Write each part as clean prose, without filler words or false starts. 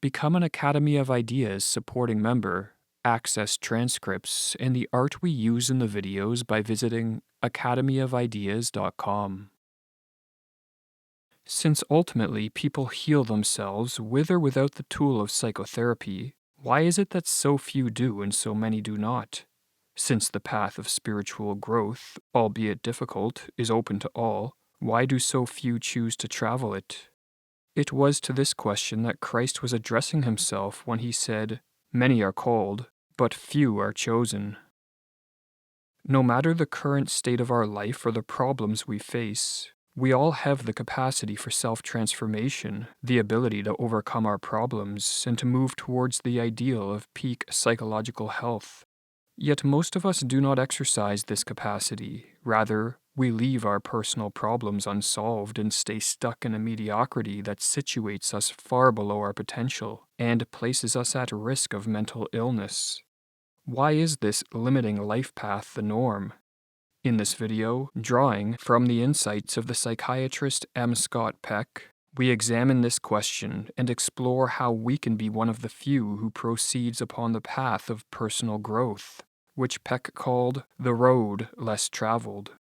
Become an Academy of Ideas supporting member. Access transcripts and the art we use in the videos by visiting academyofideas.com. Since ultimately people heal themselves with or without the tool of psychotherapy, why is it that so few do and so many do not? Since the path of spiritual growth, albeit difficult, is open to all, why do so few choose to travel it? It was to this question that Christ was addressing himself when he said, "Many are called, but few are chosen." No matter the current state of our life or the problems we face, we all have the capacity for self-transformation, the ability to overcome our problems, and to move towards the ideal of peak psychological health. Yet most of us do not exercise this capacity. Rather, we leave our personal problems unsolved and stay stuck in a mediocrity that situates us far below our potential and places us at risk of mental illness. Why is this limiting life path the norm? In this video, drawing from the insights of the psychiatrist M. Scott Peck, we examine this question and explore how we can be one of the few who proceeds upon the path of personal growth, which Peck called the road less traveled.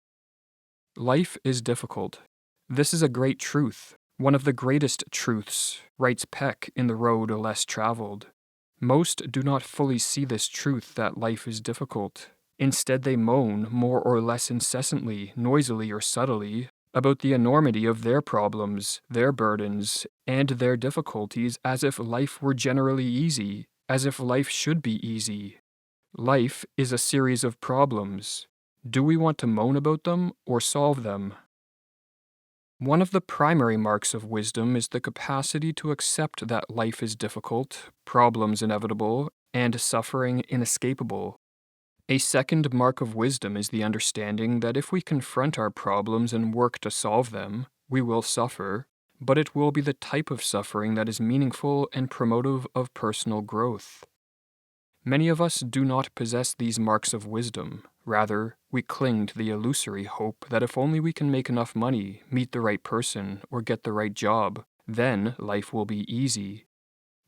Life is difficult. This is a great truth, one of the greatest truths, writes Peck in The Road Less Traveled. Most do not fully see this truth that life is difficult. Instead, they moan more or less incessantly, noisily or subtly, about the enormity of their problems, their burdens, and their difficulties as if life were generally easy, as if life should be easy. Life is a series of problems. Do we want to moan about them or solve them? One of the primary marks of wisdom is the capacity to accept that life is difficult, problems inevitable, and suffering inescapable. A second mark of wisdom is the understanding that if we confront our problems and work to solve them, we will suffer, but it will be the type of suffering that is meaningful and promotive of personal growth. Many of us do not possess these marks of wisdom. Rather, we cling to the illusory hope that if only we can make enough money, meet the right person, or get the right job, then life will be easy.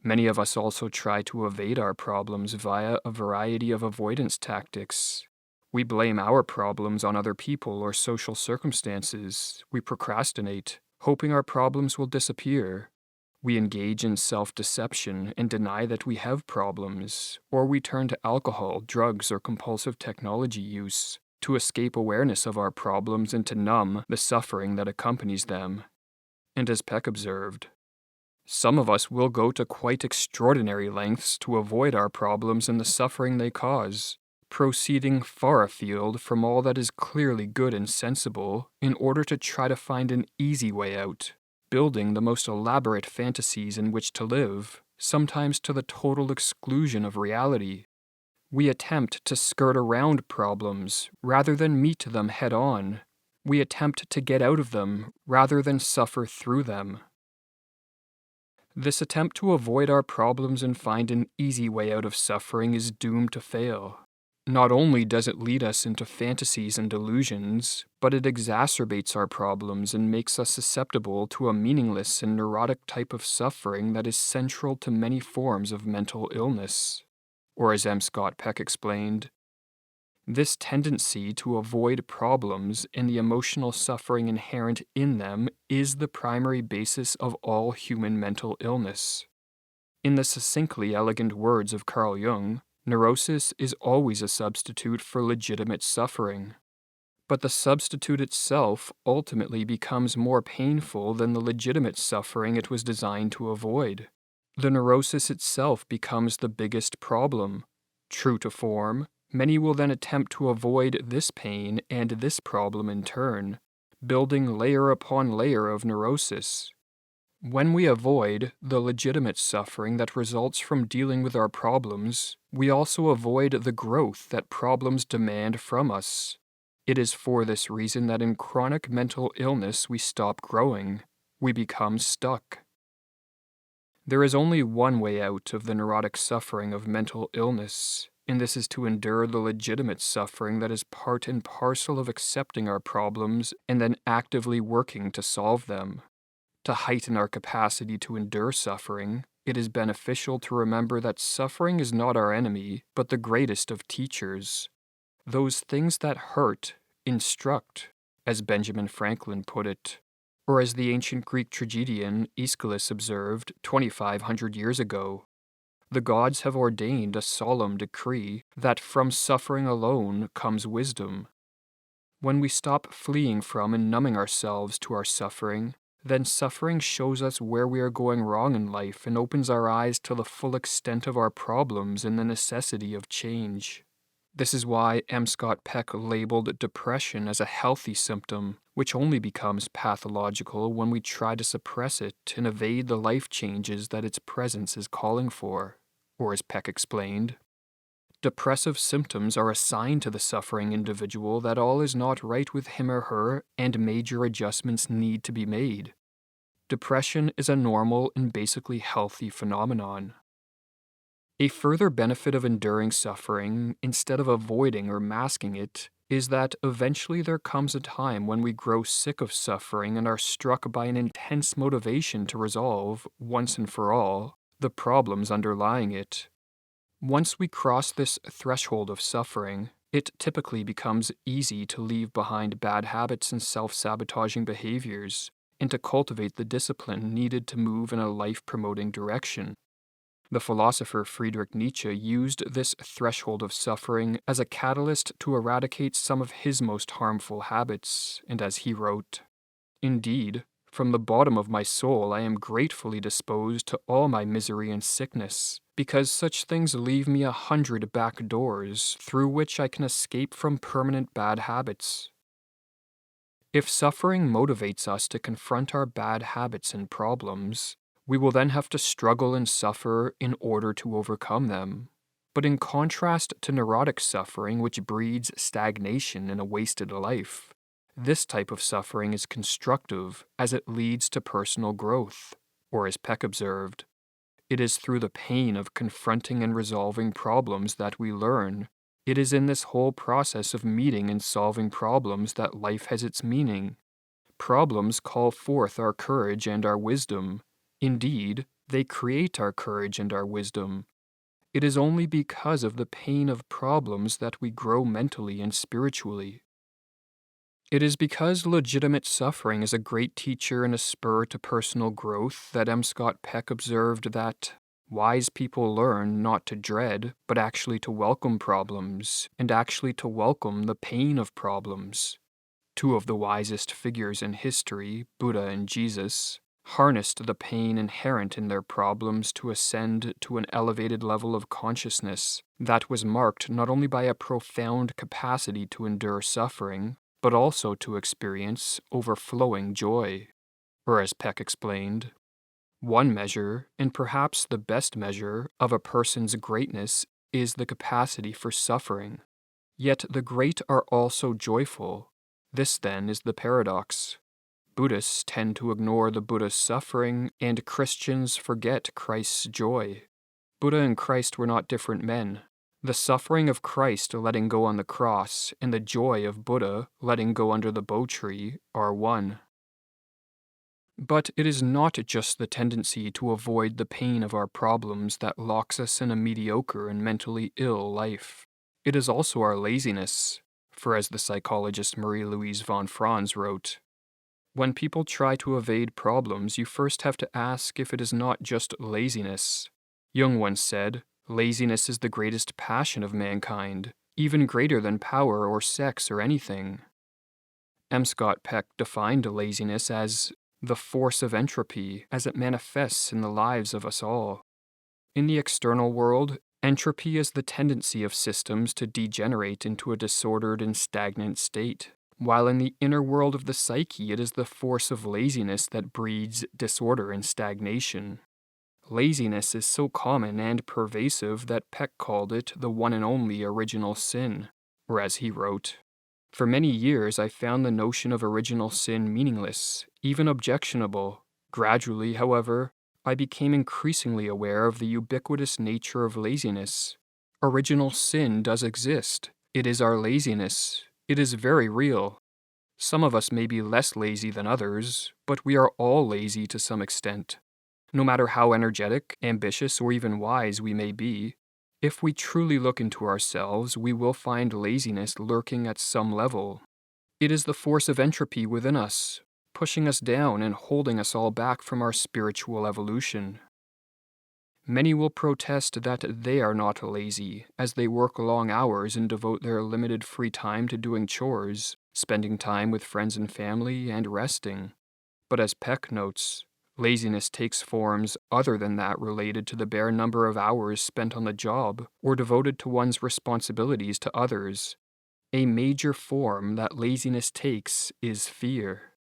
Many of us also try to evade our problems via a variety of avoidance tactics. We blame our problems on other people or social circumstances. We procrastinate, hoping our problems will disappear. We engage in self-deception and deny that we have problems, or we turn to alcohol, drugs, or compulsive technology use to escape awareness of our problems and to numb the suffering that accompanies them. And as Peck observed, some of us will go to quite extraordinary lengths to avoid our problems and the suffering they cause, proceeding far afield from all that is clearly good and sensible in order to try to find an easy way out, building the most elaborate fantasies in which to live, sometimes to the total exclusion of reality. We attempt to skirt around problems rather than meet them head-on. We attempt to get out of them rather than suffer through them. This attempt to avoid our problems and find an easy way out of suffering is doomed to fail. Not only does it lead us into fantasies and delusions, but it exacerbates our problems and makes us susceptible to a meaningless and neurotic type of suffering that is central to many forms of mental illness. Or as M. Scott Peck explained, this tendency to avoid problems and the emotional suffering inherent in them is the primary basis of all human mental illness. In the succinctly elegant words of Carl Jung, neurosis is always a substitute for legitimate suffering. But the substitute itself ultimately becomes more painful than the legitimate suffering it was designed to avoid. The neurosis itself becomes the biggest problem. True to form, many will then attempt to avoid this pain and this problem in turn, building layer upon layer of neurosis. When we avoid the legitimate suffering that results from dealing with our problems, we also avoid the growth that problems demand from us. It is for this reason that in chronic mental illness we stop growing. We become stuck. There is only one way out of the neurotic suffering of mental illness, and this is to endure the legitimate suffering that is part and parcel of accepting our problems and then actively working to solve them. To heighten our capacity to endure suffering, it is beneficial to remember that suffering is not our enemy, but the greatest of teachers. Those things that hurt instruct, as Benjamin Franklin put it, or as the ancient Greek tragedian Aeschylus observed 2,500 years ago. The gods have ordained a solemn decree that from suffering alone comes wisdom. When we stop fleeing from and numbing ourselves to our suffering, then suffering shows us where we are going wrong in life and opens our eyes to the full extent of our problems and the necessity of change. This is why M. Scott Peck labeled depression as a healthy symptom, which only becomes pathological when we try to suppress it and evade the life changes that its presence is calling for. Or as Peck explained, depressive symptoms are a sign to the suffering individual that all is not right with him or her and major adjustments need to be made. Depression is a normal and basically healthy phenomenon. A further benefit of enduring suffering, instead of avoiding or masking it, is that eventually there comes a time when we grow sick of suffering and are struck by an intense motivation to resolve, once and for all, the problems underlying it. Once we cross this threshold of suffering, it typically becomes easy to leave behind bad habits and self-sabotaging behaviors, and to cultivate the discipline needed to move in a life-promoting direction. The philosopher Friedrich Nietzsche used this threshold of suffering as a catalyst to eradicate some of his most harmful habits, and as he wrote, "Indeed, from the bottom of my soul I am gratefully disposed to all my misery and sickness, because such things leave me 100 back doors through which I can escape from permanent bad habits." If suffering motivates us to confront our bad habits and problems, we will then have to struggle and suffer in order to overcome them. But in contrast to neurotic suffering, which breeds stagnation and a wasted life, this type of suffering is constructive as it leads to personal growth. Or as Peck observed, it is through the pain of confronting and resolving problems that we learn. It is in this whole process of meeting and solving problems that life has its meaning. Problems call forth our courage and our wisdom. Indeed, they create our courage and our wisdom. It is only because of the pain of problems that we grow mentally and spiritually. It is because legitimate suffering is a great teacher and a spur to personal growth that M. Scott Peck observed that wise people learn not to dread, but actually to welcome problems, and actually to welcome the pain of problems. Two of the wisest figures in history, Buddha and Jesus, harnessed the pain inherent in their problems to ascend to an elevated level of consciousness that was marked not only by a profound capacity to endure suffering, but also to experience overflowing joy. Or as Peck explained, one measure, and perhaps the best measure, of a person's greatness is the capacity for suffering. Yet the great are also joyful. This, then, is the paradox. Buddhists tend to ignore the Buddha's suffering, and Christians forget Christ's joy. Buddha and Christ were not different men. The suffering of Christ letting go on the cross and the joy of Buddha letting go under the bo tree are one. But it is not just the tendency to avoid the pain of our problems that locks us in a mediocre and mentally ill life. It is also our laziness, for as the psychologist Marie-Louise von Franz wrote, "When people try to evade problems, you first have to ask if it is not just laziness." Jung once said, "Laziness is the greatest passion of mankind, even greater than power or sex or anything." M. Scott Peck defined laziness as the force of entropy as it manifests in the lives of us all. In the external world, entropy is the tendency of systems to degenerate into a disordered and stagnant state, while in the inner world of the psyche it is the force of laziness that breeds disorder and stagnation. Laziness is so common and pervasive that Peck called it the one and only original sin, or as he wrote, "For many years I found the notion of original sin meaningless, even objectionable. Gradually, however, I became increasingly aware of the ubiquitous nature of laziness. Original sin does exist. It is our laziness. It is very real. Some of us may be less lazy than others, but we are all lazy to some extent. No matter how energetic, ambitious, or even wise we may be, if we truly look into ourselves, we will find laziness lurking at some level. It is the force of entropy within us, pushing us down and holding us all back from our spiritual evolution. Many will protest that they are not lazy, as they work long hours and devote their limited free time to doing chores, spending time with friends and family, and resting. But as Peck notes, laziness takes forms other than that related to the bare number of hours spent on the job or devoted to one's responsibilities to others. A major form that laziness takes is fear.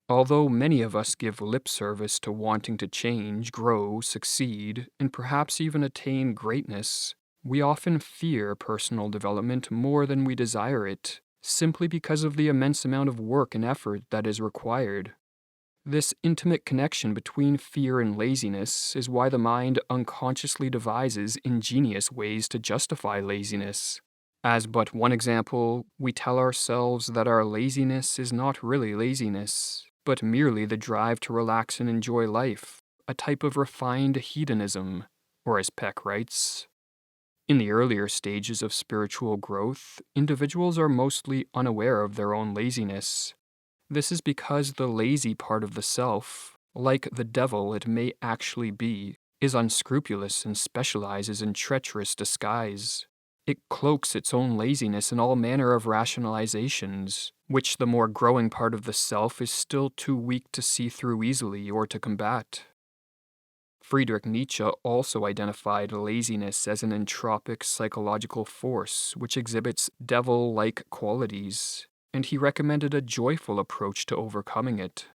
Although many of us give lip service to wanting to change, grow, succeed, and perhaps even attain greatness, we often fear personal development more than we desire it, simply because of the immense amount of work and effort that is required. This intimate connection between fear and laziness is why the mind unconsciously devises ingenious ways to justify laziness. As but one example, we tell ourselves that our laziness is not really laziness, but merely the drive to relax and enjoy life, a type of refined hedonism, or as Peck writes, in the earlier stages of spiritual growth, individuals are mostly unaware of their own laziness. This is because the lazy part of the self, like the devil it may actually be, is unscrupulous and specializes in treacherous disguise. It cloaks its own laziness in all manner of rationalizations, which the more growing part of the self is still too weak to see through easily or to combat. Friedrich Nietzsche also identified laziness as an entropic psychological force which exhibits devil-like qualities, and he recommended a joyful approach to overcoming it.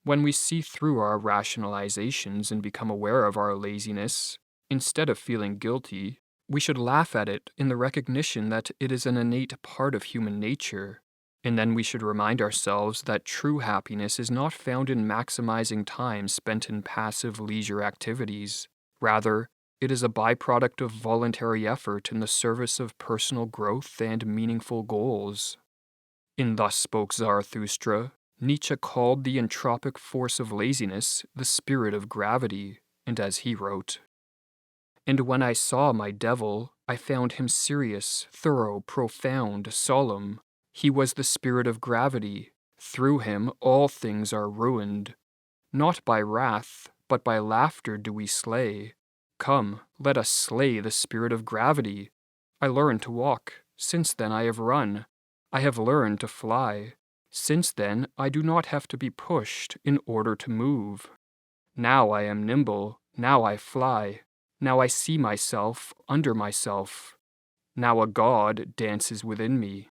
When we see through our rationalizations and become aware of our laziness, instead of feeling guilty, we should laugh at it in the recognition that it is an innate part of human nature, and then we should remind ourselves that true happiness is not found in maximizing time spent in passive leisure activities. Rather, it is a byproduct of voluntary effort in the service of personal growth and meaningful goals. In Thus Spoke Zarathustra, Nietzsche called the entropic force of laziness the spirit of gravity, and as he wrote, "And when I saw my devil, I found him serious, thorough, profound, solemn. He was the spirit of gravity. Through him all things are ruined. Not by wrath, but by laughter do we slay. Come, let us slay the spirit of gravity. I learned to walk. Since then I have run. I have learned to fly. Since then I do not have to be pushed in order to move. Now I am nimble. Now I fly. Now I see myself under myself. Now a god dances within me."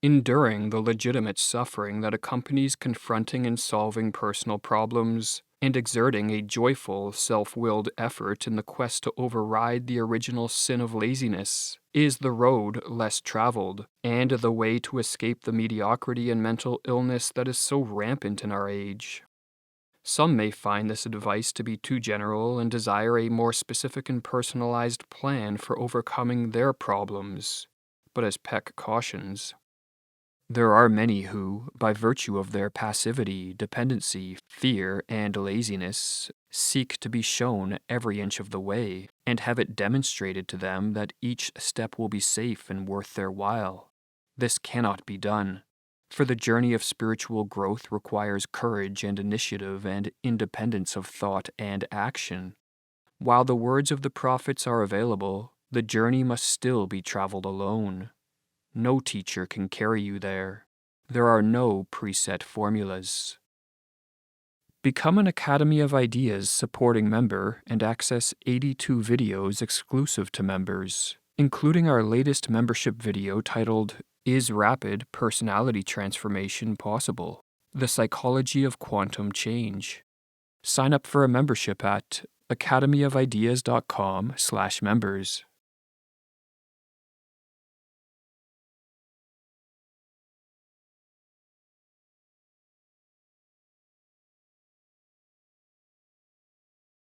Enduring the legitimate suffering that accompanies confronting and solving personal problems, and exerting a joyful, self-willed effort in the quest to override the original sin of laziness, is the road less traveled, and the way to escape the mediocrity and mental illness that is so rampant in our age. Some may find this advice to be too general and desire a more specific and personalized plan for overcoming their problems, but as Peck cautions, there are many who, by virtue of their passivity, dependency, fear, and laziness, seek to be shown every inch of the way, and have it demonstrated to them that each step will be safe and worth their while. This cannot be done, for the journey of spiritual growth requires courage and initiative and independence of thought and action. While the words of the prophets are available, the journey must still be traveled alone. No teacher can carry you there. There are no preset formulas. Become an Academy of Ideas supporting member and access 82 videos exclusive to members, including our latest membership video titled, "Is Rapid Personality Transformation Possible? The Psychology of Quantum Change." Sign up for a membership at academyofideas.com/members.